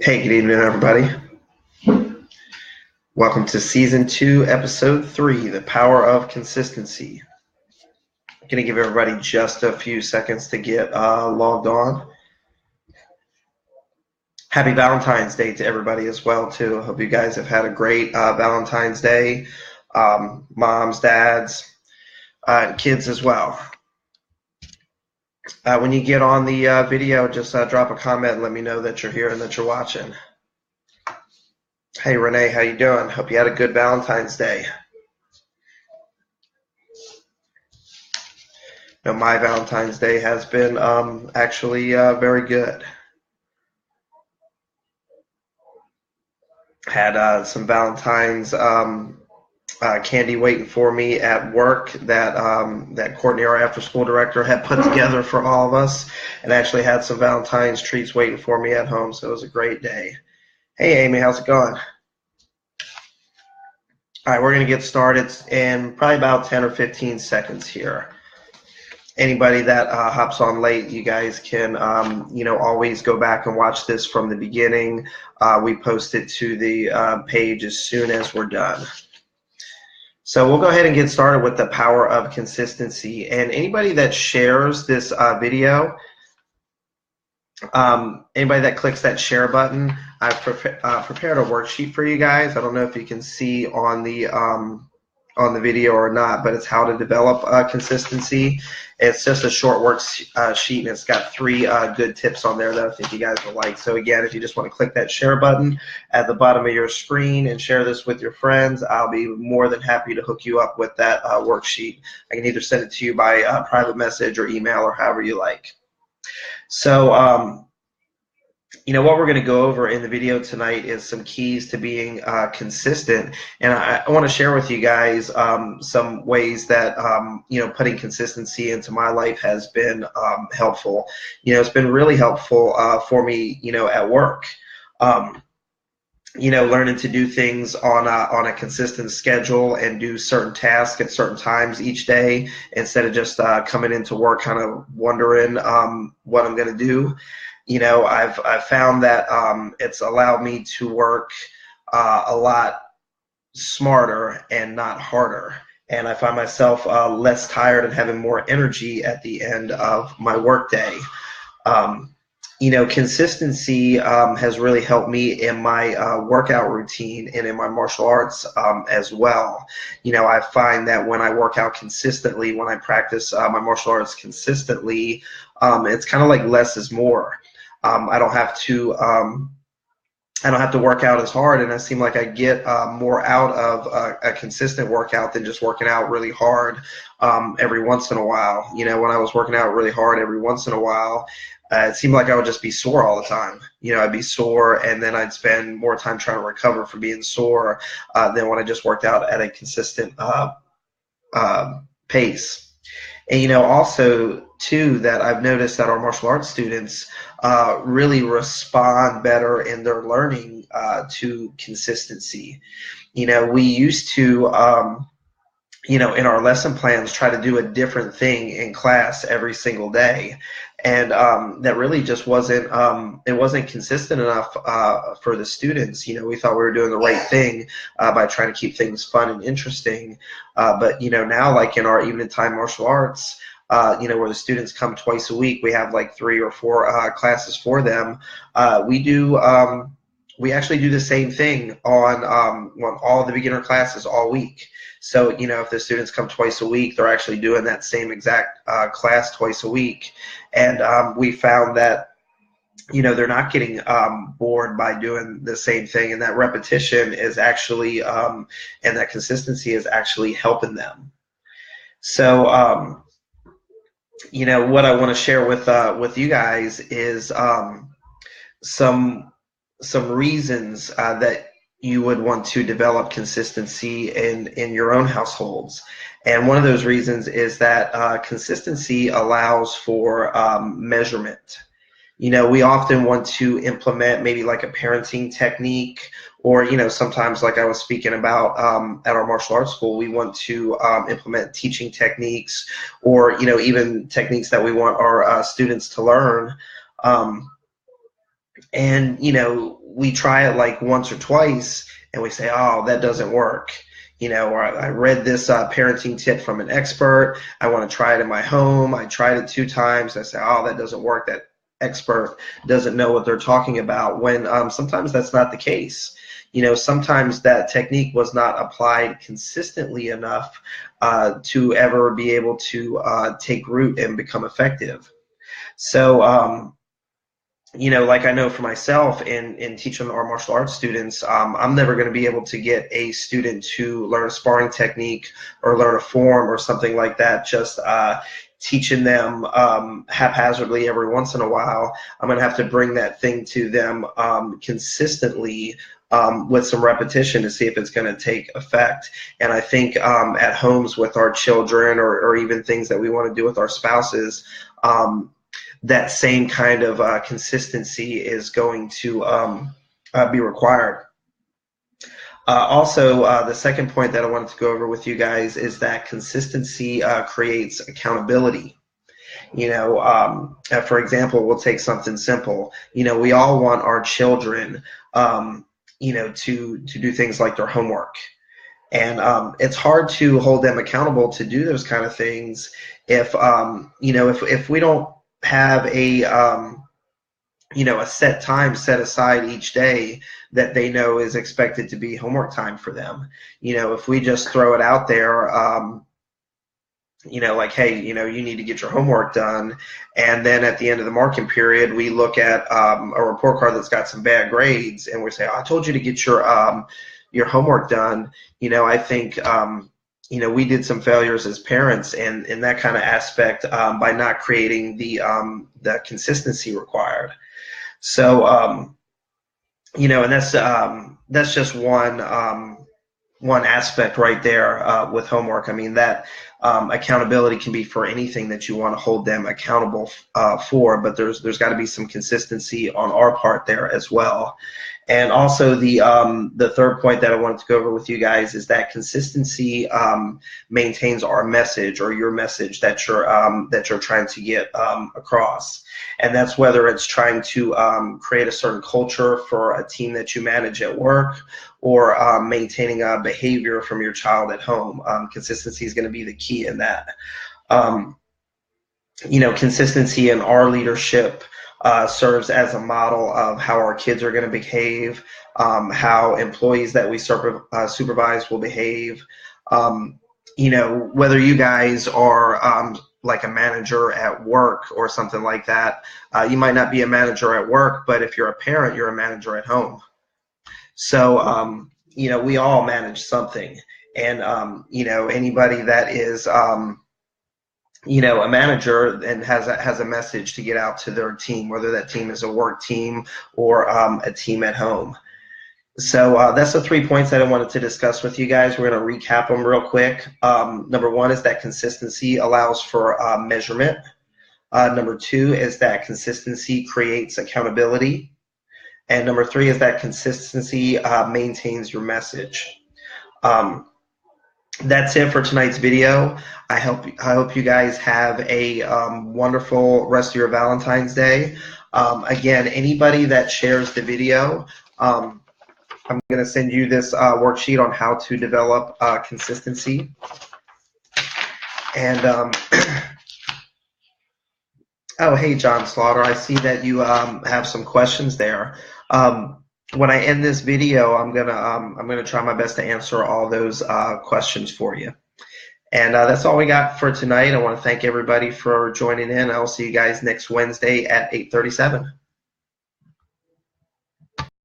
Hey, good evening, everybody. Welcome to Season 2, Episode 3, The Power of Consistency. I'm going to give everybody just a few seconds to get logged on. Happy Valentine's Day to everybody as well, too. I hope you guys have had a great Valentine's Day. Moms, dads, and kids as well. When you get on the video, just drop a comment and let me know that you're here and that you're watching. Hey, Renee, how you doing? Hope you had a good Valentine's Day. My Valentine's Day has been actually very good. Had some Valentine's candy waiting for me at work that Courtney, our after-school director, had put together for all of us, and actually had some Valentine's treats waiting for me at home, so it was a great day. Hey, Amy, how's it going? All right, we're going to get started in probably about 10 or 15 seconds here. Anybody that hops on late, you guys can, always go back and watch this from the beginning. We post it to the page as soon as we're done. So we'll go ahead and get started with the power of consistency. And anybody that shares this video, anybody that clicks that share button, I've prepared a worksheet for you guys. I don't know if you can see on the video or not, but it's how to develop consistency. It's just a short worksheet, and it's got 3 good tips on there that I think you guys will like. So again, if you just want to click that share button at the bottom of your screen and share this with your friends, I'll be more than happy to hook you up with that worksheet. I can either send it to you by private message or email or however you like. So what we're going to go over in the video tonight is some keys to being consistent, and I want to share with you guys some ways that putting consistency into my life has been helpful. It's been really helpful for me at work. Learning to do things on a consistent schedule and do certain tasks at certain times each day instead of just coming into work kind of wondering what I'm going to do. I've found that it's allowed me to work a lot smarter and not harder. And I find myself less tired and having more energy at the end of my workday. Consistency has really helped me in my workout routine and in my martial arts as well. I find that when I work out consistently, when I practice my martial arts consistently, it's kind of like less is more. I don't have to work out as hard, and I seem like I get more out of a consistent workout than just working out really hard every once in a while. When I was working out really hard every once in a while, it seemed like I would just be sore all the time. I'd be sore, and then I'd spend more time trying to recover from being sore than when I just worked out at a consistent pace. And also too, that I've noticed that our martial arts students really respond better in their learning to consistency. We used to in our lesson plans try to do a different thing in class every single day, and that really just wasn't it wasn't consistent enough for the students. We thought we were doing the right thing by trying to keep things fun and interesting, but now, like in our evening time martial arts, where the students come twice a week, we have like 3 or 4 classes for them. We actually do the same thing on all the beginner classes all week. So, if the students come twice a week, they're actually doing that same exact class twice a week. And we found that, they're not getting bored by doing the same thing. And that repetition is actually, and that consistency is actually helping them. So, what I want to share with you guys is some reasons that you would want to develop consistency in your own households. And one of those reasons is that consistency allows for measurement. We often want to implement maybe like a parenting technique, or sometimes, like I was speaking about at our martial arts school, we want to implement teaching techniques, or even techniques that we want our students to learn. And we try it like once or twice and we say, oh, that doesn't work. Or I read this parenting tip from an expert. I want to try it in my home. I tried it 2 times. I say, oh, that doesn't work. That expert doesn't know what they're talking about, when sometimes that's not the case. Sometimes that technique was not applied consistently enough to ever be able to take root and become effective. So, like I know for myself in teaching our martial arts students, I'm never going to be able to get a student to learn a sparring technique or learn a form or something like that just teaching them haphazardly every once in a while. I'm going to have to bring that thing to them consistently with some repetition to see if it's going to take effect. And I think at homes with our children, or even things that we want to do with our spouses, that same kind of consistency is going to be required. Also, the second point that I wanted to go over with you guys is that consistency creates accountability. For example, we'll take something simple. We all want our children, to do things like their homework. And it's hard to hold them accountable to do those kind of things if we don't have a set time set aside each day that they know is expected to be homework time for them. If we just throw it out there, like, hey, you need to get your homework done, and then at the end of the marking period, we look at a report card that's got some bad grades, and we say, oh, I told you to get your homework done. I think we did some failures as parents and in that kind of aspect by not creating the consistency required. So, and that's just one aspect right there with homework. I mean, that accountability can be for anything that you want to hold them accountable for, but there's got to be some consistency on our part there as well. And also the third point that I wanted to go over with you guys is that consistency maintains our message, or your message that you're trying to get across. And that's whether it's trying to create a certain culture for a team that you manage at work, or maintaining a behavior from your child at home. Consistency is going to be the key in that. Consistency in our leadership serves as a model of how our kids are going to behave, how employees that we supervise will behave. Whether you guys are like a manager at work or something like that, you might not be a manager at work, but if you're a parent, you're a manager at home. So, we all manage something, and anybody that is a manager and has a message to get out to their team, whether that team is a work team or a team at home. So that's the 3 points that I wanted to discuss with you guys. We're going to recap them real quick. Number 1 is that consistency allows for measurement. Number 2 is that consistency creates accountability. And number 3 is that consistency maintains your message. That's it for tonight's video. I hope you guys have a wonderful rest of your Valentine's Day. Again, anybody that shares the video, I'm going to send you this worksheet on how to develop consistency. And oh, hey, John Slaughter, I see that you have some questions there. When I end this video, I'm gonna try my best to answer all those questions for you. And that's all we got for tonight. I want to thank everybody for joining in. I'll see you guys next Wednesday at 8:37.